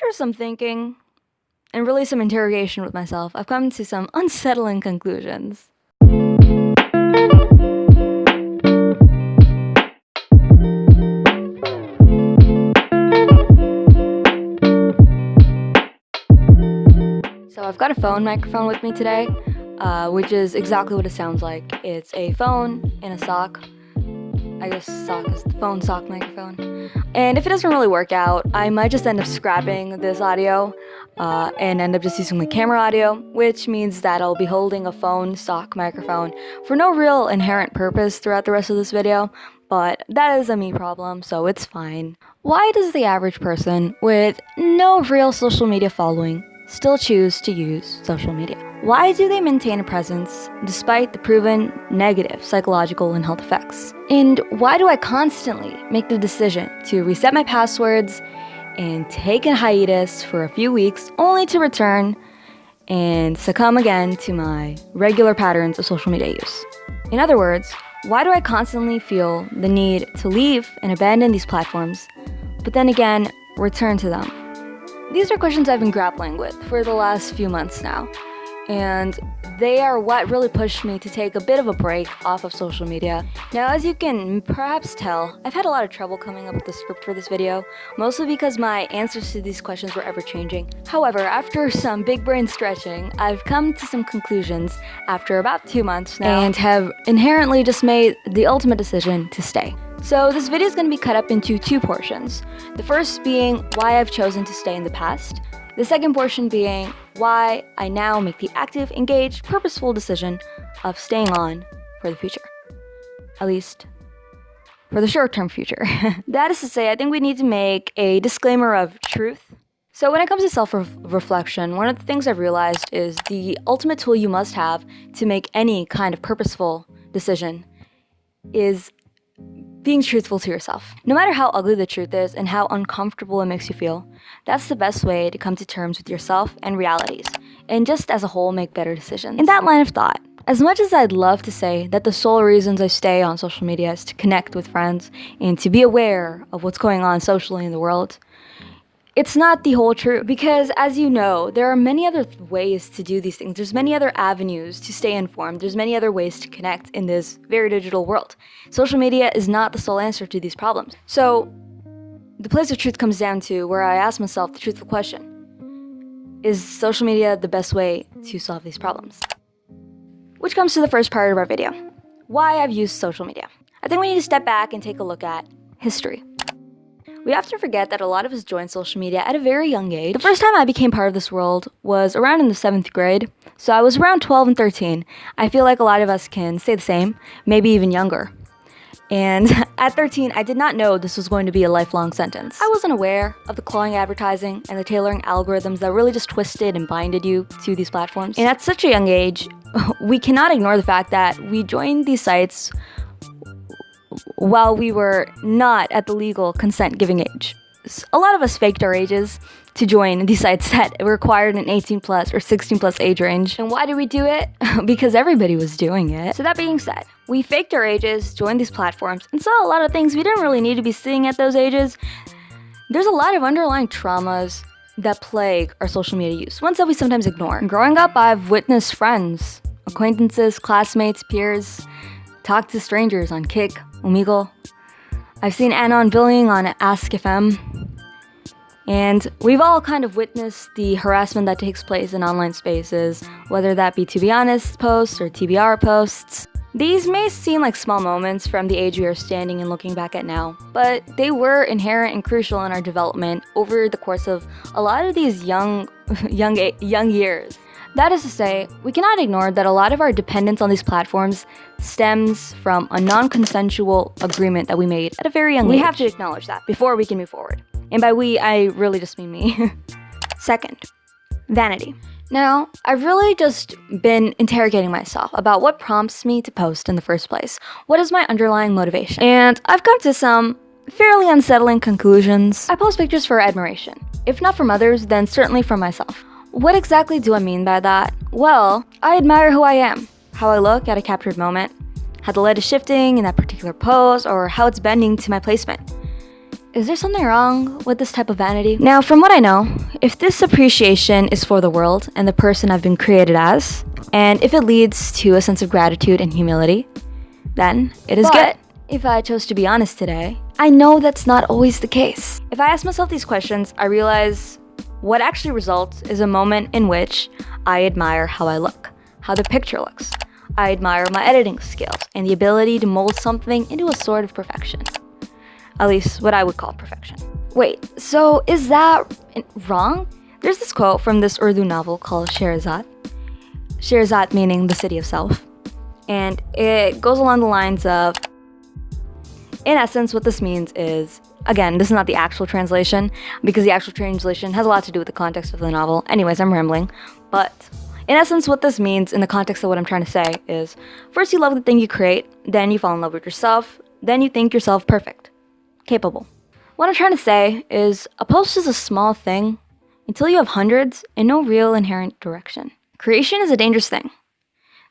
After some thinking, and really some interrogation with myself, I've come to some unsettling conclusions. So I've got a phone microphone with me today, which is exactly what it sounds like. It's a phone in a sock. I guess sock is the phone sock microphone. And if it doesn't really work out, I might just end up scrapping this audio and end up just using the camera audio, which means that I'll be holding a phone sock microphone for no real inherent purpose throughout the rest of this video, but that is a me problem, so it's fine. Why does the average person with no real social media following still choose to use social media? Why do they maintain a presence despite the proven negative psychological and health effects? And why do I constantly make the decision to reset my passwords and take a hiatus for a few weeks only to return and succumb again to my regular patterns of social media use? In other words, why do I constantly feel the need to leave and abandon these platforms, but then again, return to them? These are questions I've been grappling with for the last few months now, and they are what really pushed me to take a bit of a break off of social media. Now, as you can perhaps tell, I've had a lot of trouble coming up with the script for this video, mostly because my answers to these questions were ever-changing. However, after some big brain stretching, I've come to some conclusions after about 2 months now, and have inherently just made the ultimate decision to stay. So this video is going to be cut up into 2 portions. The first being why I've chosen to stay in the past. The second portion being why I now make the active, engaged, purposeful decision of staying on for the future. At least for the short-term future. That is to say, I think we need to make a disclaimer of truth. So when it comes to self-reflection, one of the things I've realized is the ultimate tool you must have to make any kind of purposeful decision is being truthful to yourself. No matter how ugly the truth is and how uncomfortable it makes you feel, that's the best way to come to terms with yourself and realities, and just as a whole make better decisions. In that line of thought, as much as I'd love to say that the sole reasons I stay on social media is to connect with friends and to be aware of what's going on socially in the world, it's not the whole truth, because as you know, there are many other ways to do these things. There's many other avenues to stay informed. There's many other ways to connect in this very digital world. Social media is not the sole answer to these problems. So the place of truth comes down to where I ask myself the truthful question: is social media the best way to solve these problems? Which comes to the first part of our video, why I've used social media. I think we need to step back and take a look at history. We often forget that a lot of us joined social media at a very young age. The first time I became part of this world was around in the 7th grade, so I was around 12 and 13. I feel like a lot of us can say the same, maybe even younger. And at 13, I did not know this was going to be a lifelong sentence. I wasn't aware of the clawing advertising and the tailoring algorithms that really just twisted and binded you to these platforms. And at such a young age, we cannot ignore the fact that we joined these sites while we were not at the legal consent-giving age. A lot of us faked our ages to join these sites that required an 18 plus or 16 plus age range. And why did we do it? Because everybody was doing it. So that being said, we faked our ages, joined these platforms, and saw a lot of things we didn't really need to be seeing at those ages. There's a lot of underlying traumas that plague our social media use, ones that we sometimes ignore. Growing up, I've witnessed friends, acquaintances, classmates, peers talk to strangers on Kik, Omegle. I've seen anon bullying on Ask FM. And we've all kind of witnessed the harassment that takes place in online spaces, whether that be To Be Honest posts or TBR posts. These may seem like small moments from the age we are standing and looking back at now, but they were inherent and crucial in our development over the course of a lot of these young years. That is to say, we cannot ignore that a lot of our dependence on these platforms stems from a non-consensual agreement that we made at a very young age. We have to acknowledge that before we can move forward. And by we, I really just mean me. Second, vanity. Now, I've really just been interrogating myself about what prompts me to post in the first place. What is my underlying motivation? And I've come to some fairly unsettling conclusions. I post pictures for admiration. If not from others, then certainly from myself. What exactly do I mean by that? Well, I admire who I am, how I look at a captured moment, how the light is shifting in that particular pose, or how it's bending to my placement. Is there something wrong with this type of vanity? Now, from what I know, if this appreciation is for the world and the person I've been created as, and if it leads to a sense of gratitude and humility, then it is good. If I chose to be honest today, I know that's not always the case. If I ask myself these questions, I realize what actually results is a moment in which I admire how I look, how the picture looks. I admire my editing skills and the ability to mold something into a sort of perfection. At least what I would call perfection. Wait, so is that wrong? There's this quote from this Urdu novel called 𝙤𝙧. 𝙤𝙧 meaning the city of self. And it goes along the lines of, in essence, what this means is, again, this is not the actual translation, because the actual translation has a lot to do with the context of the novel. Anyways, I'm rambling. But in essence, what this means in the context of what I'm trying to say is, first you love the thing you create, then you fall in love with yourself, then you think yourself perfect, capable. What I'm trying to say is, a post is a small thing until you have hundreds and no real inherent direction. Creation is a dangerous thing.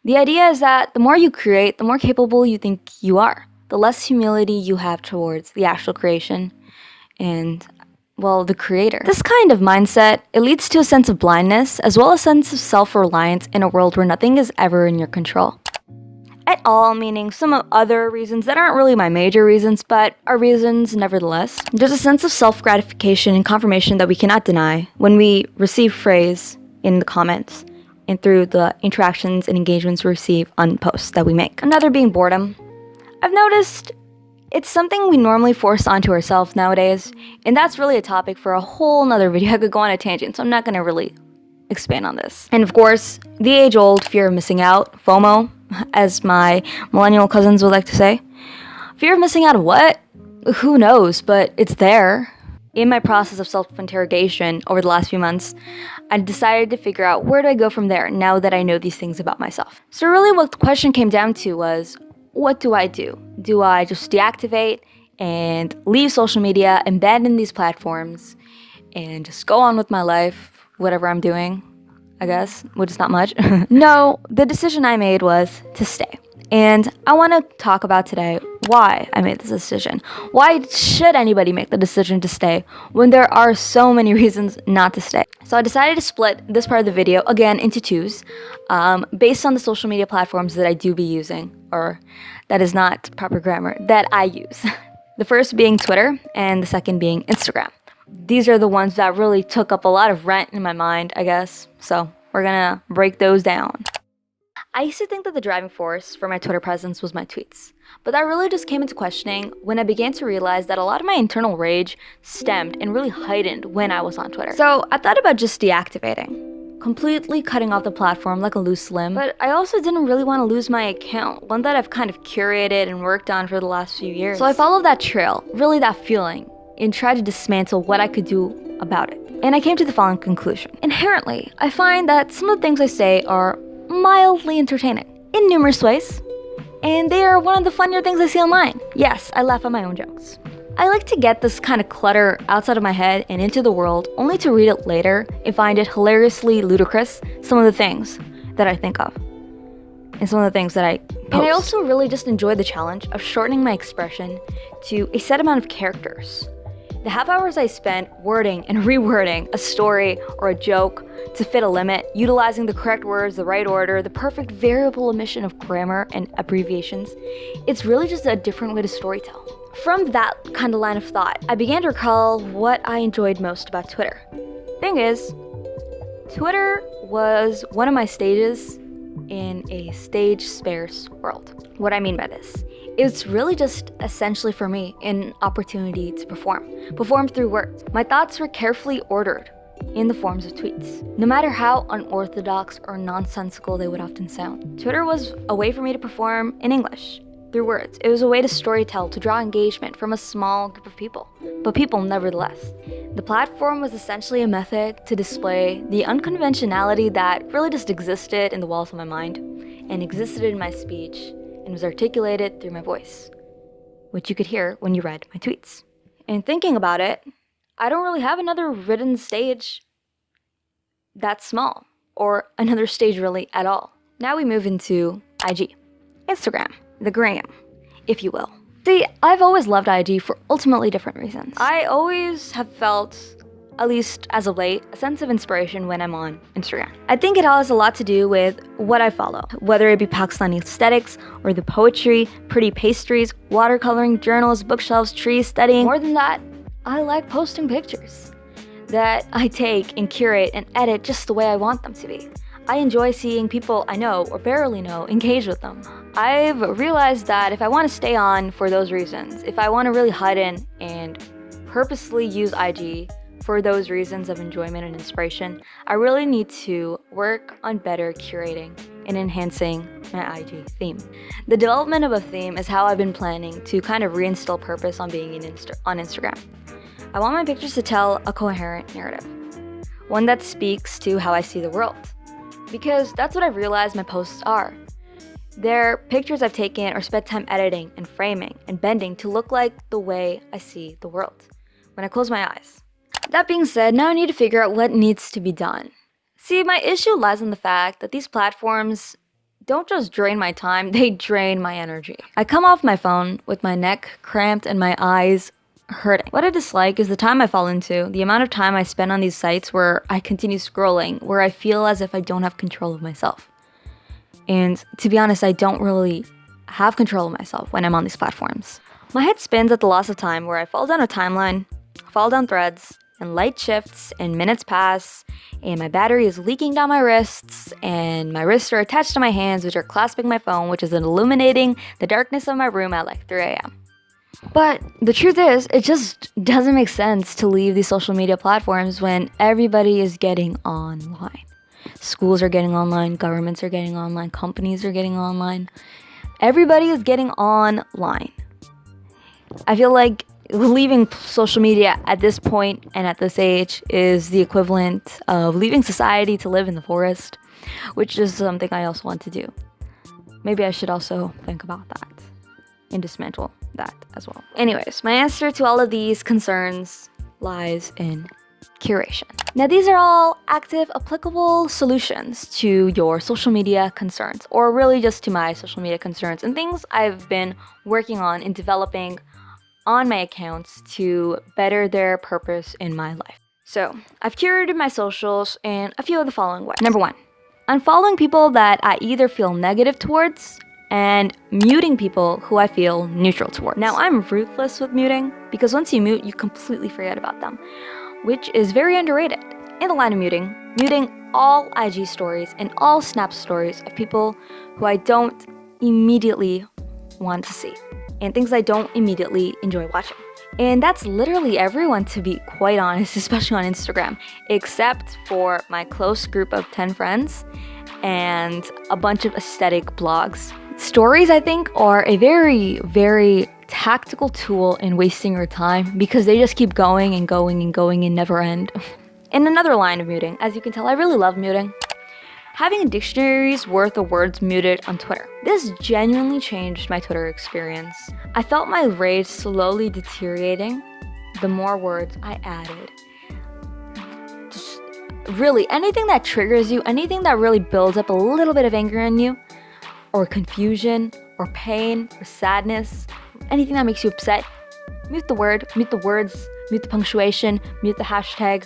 The idea is that the more you create, the more capable you think you are. The less humility you have towards the actual creation and, well, the creator. This kind of mindset, it leads to a sense of blindness as well as a sense of self-reliance in a world where nothing is ever in your control. At all, meaning some other reasons that aren't really my major reasons, but are reasons nevertheless. There's a sense of self-gratification and confirmation that we cannot deny when we receive praise in the comments and through the interactions and engagements we receive on posts that we make. Another being boredom. I've noticed it's something we normally force onto ourselves nowadays, and that's really a topic for a whole nother video. I could go on a tangent, so I'm not gonna really expand on this. And of course, the age-old fear of missing out, FOMO, as my millennial cousins would like to say. Fear of missing out of what? Who knows, but it's there. In my process of self-interrogation over the last few months, I decided to figure out where do I go from there now that I know these things about myself. So really what the question came down to was, what do I do? Do I just deactivate and leave social media, abandon these platforms, and just go on with my life, whatever I'm doing, I guess, which is not much? No, the decision I made was to stay. And I want to talk about today why I made this decision. Why should anybody make the decision to stay when there are so many reasons not to stay? So I decided to split this part of the video, again, into twos, based on the social media platforms that I do be using, or that is not proper grammar, that I use. The first being Twitter, and the second being Instagram. These are the ones that really took up a lot of rent in my mind, I guess. So we're gonna break those down. I used to think that the driving force for my Twitter presence was my tweets, but that really just came into questioning when I began to realize that a lot of my internal rage stemmed and really heightened when I was on Twitter. So I thought about just deactivating, completely cutting off the platform like a loose limb, but I also didn't really want to lose my account, one that I've kind of curated and worked on for the last few years. So I followed that trail, really that feeling, and tried to dismantle what I could do about it. And I came to the following conclusion. Inherently, I find that some of the things I say are mildly entertaining in numerous ways, and they are one of the funnier things I see online. Yes, I laugh at my own jokes. I like to get this kind of clutter outside of my head and into the world, only to read it later and find it hilariously ludicrous, some of the things that I think of, and some of the things that I post. And I also really just enjoy the challenge of shortening my expression to a set amount of characters. The half hours I spent wording and rewording a story or a joke to fit a limit, utilizing the correct words, the right order, the perfect variable omission of grammar and abbreviations, it's really just a different way to storytell. From that kind of line of thought, I began to recall what I enjoyed most about Twitter. Thing is, Twitter was one of my stages in a stage-sparse world. What I mean by this, it's really just essentially for me an opportunity to perform through words. My thoughts were carefully ordered in the forms of tweets, no matter how unorthodox or nonsensical they would often sound. Twitter was a way for me to perform in English through words. It was a way to storytell, to draw engagement from a small group of people, but people nevertheless. The platform was essentially a method to display the unconventionality that really just existed in the walls of my mind and existed in my speech and was articulated through my voice, which you could hear when you read my tweets. And thinking about it, I don't really have another written stage that's small, or another stage really at all. Now we move into IG, Instagram, the gram, if you will. See, I've always loved IG for ultimately different reasons. I always have felt at least as of late, a sense of inspiration when I'm on Instagram. I think it all has a lot to do with what I follow, whether it be Pakistani aesthetics or the poetry, pretty pastries, watercoloring, journals, bookshelves, trees, studying. More than that, I like posting pictures that I take and curate and edit just the way I want them to be. I enjoy seeing people I know or barely know engage with them. I've realized that if I want to stay on for those reasons, if I want to really hide in and purposely use IG for those reasons of enjoyment and inspiration, I really need to work on better curating and enhancing my IG theme. The development of a theme is how I've been planning to kind of reinstill purpose on being on Instagram. I want my pictures to tell a coherent narrative, one that speaks to how I see the world. Because that's what I've realized my posts are. They're pictures I've taken or spent time editing and framing and bending to look like the way I see the world when I close my eyes. That being said, now I need to figure out what needs to be done. See, my issue lies in the fact that these platforms don't just drain my time, they drain my energy. I come off my phone with my neck cramped and my eyes hurting. What I dislike is the time I fall into, the amount of time I spend on these sites where I continue scrolling, where I feel as if I don't have control of myself. And to be honest, I don't really have control of myself when I'm on these platforms. My head spins at the loss of time where I fall down a timeline, fall down threads, and light shifts and minutes pass, and my battery is leaking down my wrists, and my wrists are attached to my hands, which are clasping my phone, which is illuminating the darkness of my room at like 3 a.m. But the truth is, it just doesn't make sense to leave these social media platforms when everybody is getting online. Schools are getting online, governments are getting online, companies are getting online. Everybody is getting online. I feel like leaving social media at this point and at this age is the equivalent of leaving society to live in the forest, which is something I also want to do. Maybe I should also think about that and dismantle that as well. Anyways, my answer to all of these concerns lies in curation. Now, these are all active, applicable solutions to your social media concerns, or really just to my social media concerns and things I've been working on and developing on my accounts to better their purpose in my life. So, I've curated my socials in a few of the following ways. Number 1, unfollowing people that I either feel negative towards and muting people who I feel neutral towards. Now, I'm ruthless with muting because once you mute, you completely forget about them, which is very underrated. In the line of muting all IG stories and all Snap stories of people who I don't immediately want to see and things I don't immediately enjoy watching. And that's literally everyone, to be quite honest, especially on Instagram, except for my close group of 10 friends and a bunch of aesthetic blogs. Stories, I think, are a very, very tactical tool in wasting your time because they just keep going and going and going and never end. In another line of muting, as you can tell, I really love muting. Having a dictionary's worth of words muted on Twitter. This genuinely changed my Twitter experience. I felt my rage slowly deteriorating the more words I added. Just really, anything that triggers you, anything that really builds up a little bit of anger in you, or confusion, or pain, or sadness, anything that makes you upset, mute the word, mute the words, mute the punctuation, mute the hashtag,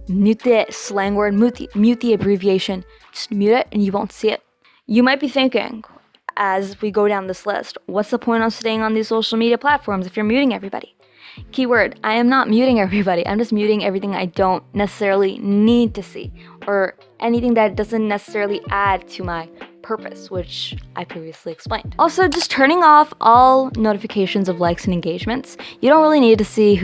mute the slang word, mute the abbreviation. Just mute it and you won't see it. You might be thinking, as we go down this list, what's the point of staying on these social media platforms if you're muting everybody? Keyword, I am not muting everybody. I'm just muting everything I don't necessarily need to see, or anything that doesn't necessarily add to my purpose, which I previously explained. Also, just turning off all notifications of likes and engagements. You don't really need to see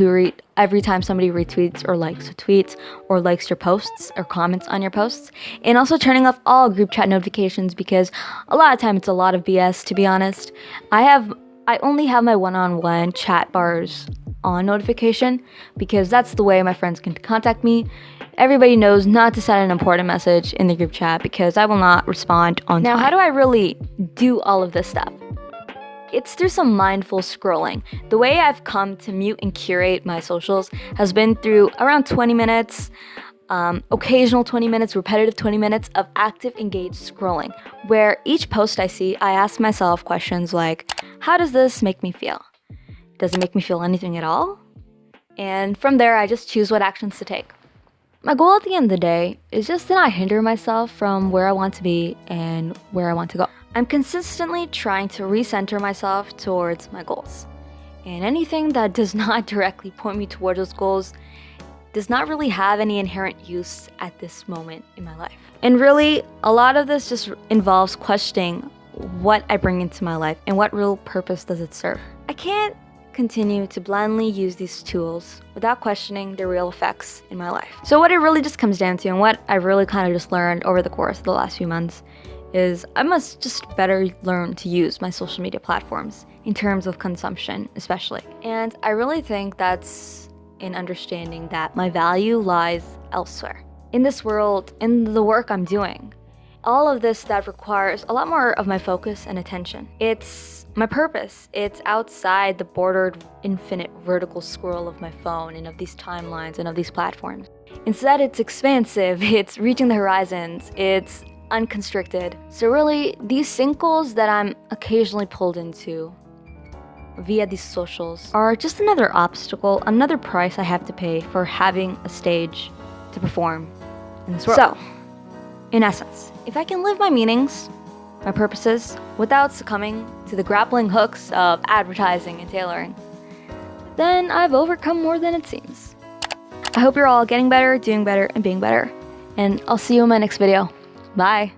every time somebody retweets or likes a tweet or likes your posts or comments on your posts. And also turning off all group chat notifications because a lot of time it's a lot of BS, to be honest. I only have my one-on-one chat bars on notification because that's the way my friends can contact me. Everybody knows not to send an important message in the group chat because I will not respond on time. Now, how do I really do all of this stuff? It's through some mindful scrolling. The way I've come to mute and curate my socials has been through around 20 minutes, occasional 20 minutes, repetitive 20 minutes of active engaged scrolling, where each post I see, I ask myself questions like, how does this make me feel? Does it make me feel anything at all? And from there, I just choose what actions to take. My goal at the end of the day is just to not hinder myself from where I want to be and where I want to go. I'm consistently trying to recenter myself towards my goals. And anything that does not directly point me towards those goals does not really have any inherent use at this moment in my life. And really, a lot of this just involves questioning what I bring into my life and what real purpose does it serve. I can't continue to blindly use these tools without questioning their real effects in my life. So what it really just comes down to, and what I really kind of just learned over the course of the last few months, is I must just better learn to use my social media platforms in terms of consumption, especially. And I really think that's in understanding that my value lies elsewhere. In this world, in the work I'm doing, all of this that requires a lot more of my focus and attention. It's my purpose. It's outside the bordered infinite vertical scroll of my phone and of these timelines and of these platforms. Instead, it's expansive, it's reaching the horizons, it's unconstricted. So really, these sinkholes that I'm occasionally pulled into via these socials are just another obstacle, another price I have to pay for having a stage to perform in this world. So, in essence, if I can live my meanings, my purposes, without succumbing to the grappling hooks of advertising and tailoring, then I've overcome more than it seems. I hope you're all getting better, doing better, and being better. And I'll see you in my next video. Bye!